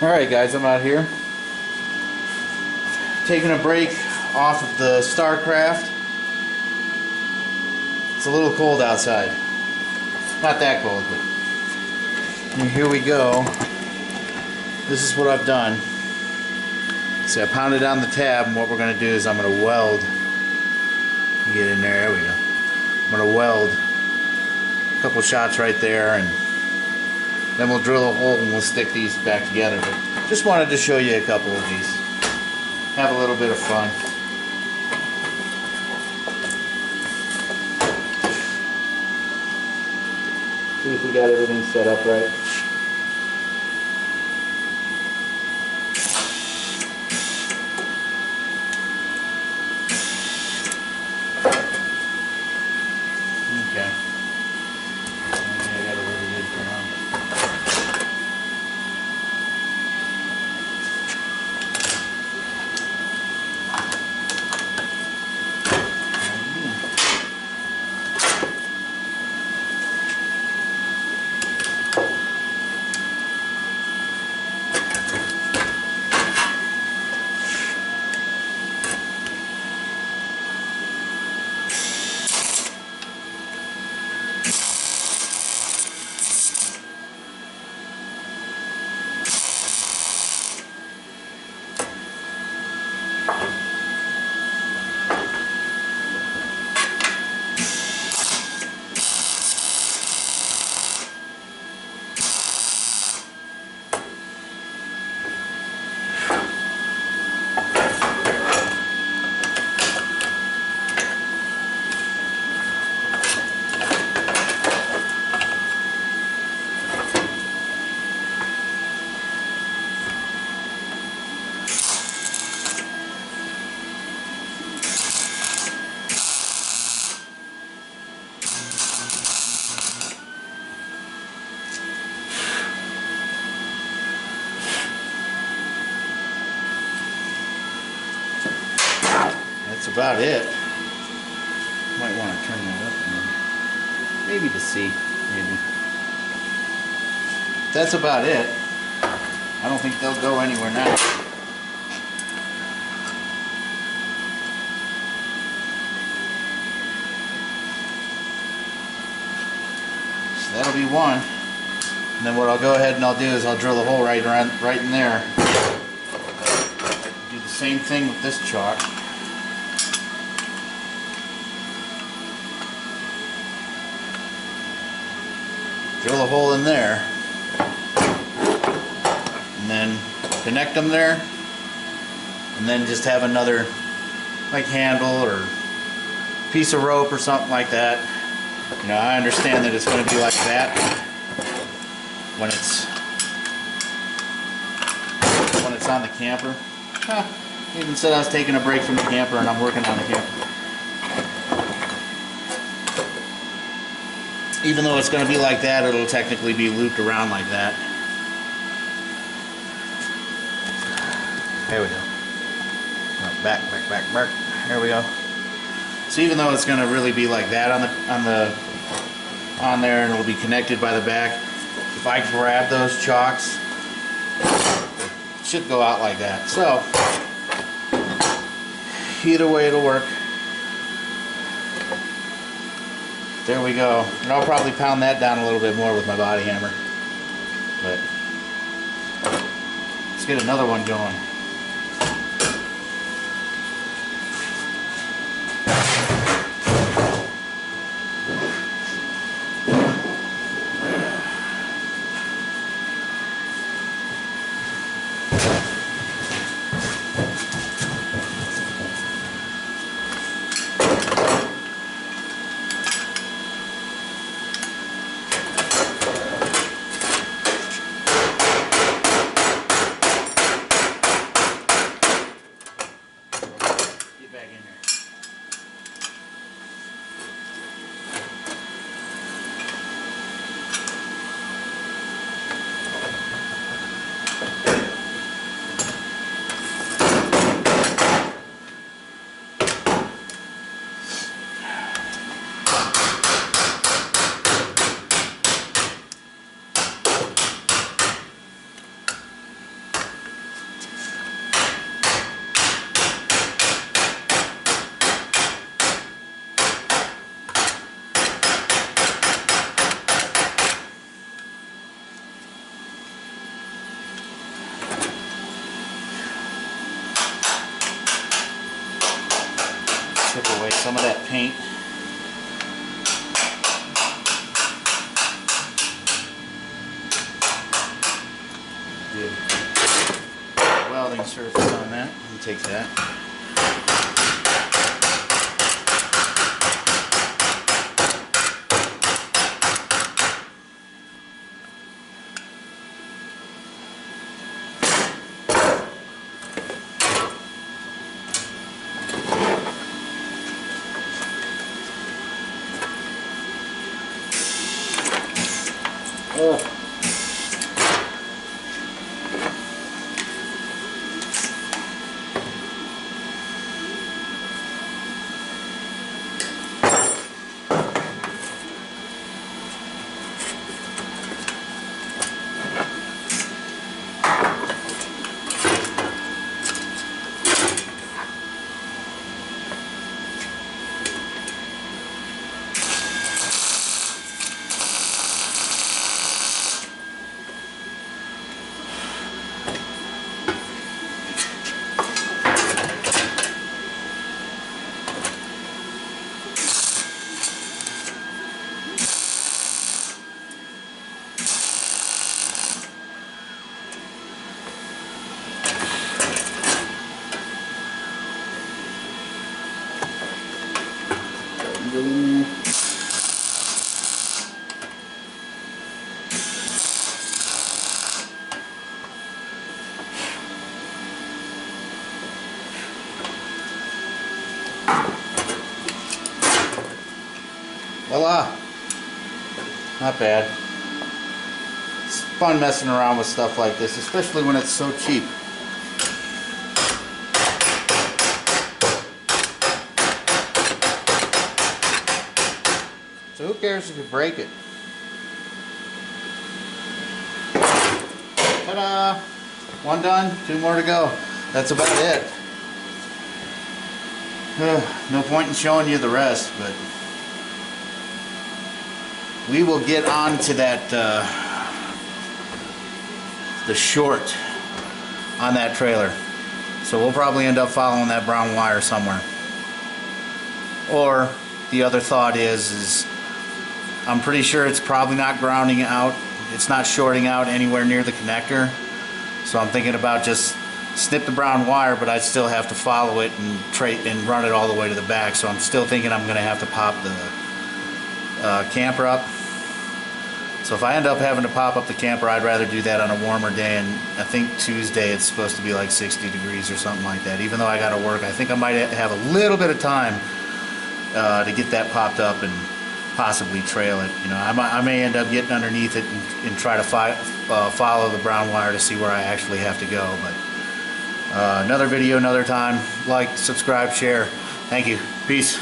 Alright guys, I'm out here taking a break off of the Starcraft. It's a little cold outside. Not that cold, but here we go. This is what I've done. See, I pounded down the tab, and what we're going to do is I'm going to weld. Get in there, there we go. I'm going to weld a couple shots right there, and then we'll drill a hole and we'll stick these back together. But just wanted to show you a couple of these. Have a little bit of fun. See if we got everything set up right. Okay. I got a really good ground. That's about it. Might want to turn that up maybe to see, maybe. That's about it. I don't think they'll go anywhere now. So that'll be one. And then what I'll go ahead and I'll do is I'll drill a hole right in there. Do the same thing with this chock. Drill a hole in there, and then connect them there, and then just have another like handle or piece of rope or something like that. You know, I understand that it's going to be like that when it's on the camper. Even said I was taking a break from the camper and I'm working on the camper. Even though it's going to be like that, it'll technically be looped around like that. There we go. Back. There we go. So even though it's going to really be like that on there, and it'll be connected by the back, if I grab those chocks, it should go out like that. So either way, it'll work. There we go. And I'll probably pound that down a little bit more with my body hammer. But let's get another one going. some of that paint. Good welding surface on that. Let me take that. Oh. Go in there. Voila! Not bad. It's fun messing around with stuff like this, especially when it's so cheap. So who cares if you break it? Ta-da! One done, two more to go. That's about it. No point in showing you the rest, but we will get on to that, the short on that trailer. So we'll probably end up following that brown wire somewhere. Or the other thought is I'm pretty sure it's probably not grounding out. It's not shorting out anywhere near the connector. So I'm thinking about just snip the brown wire, but I'd still have to follow it and run it all the way to the back. So I'm still thinking I'm going to have to pop the camper up. So if I end up having to pop up the camper, I'd rather do that on a warmer day. And I think Tuesday it's supposed to be like 60 degrees or something like that. Even though I got to work, I think I might have a little bit of time to get that popped up and possibly trail it. You know, I may end up getting underneath it and try to follow the brown wire to see where I actually have to go. But another video, another time. Like, subscribe, share. Thank you. Peace.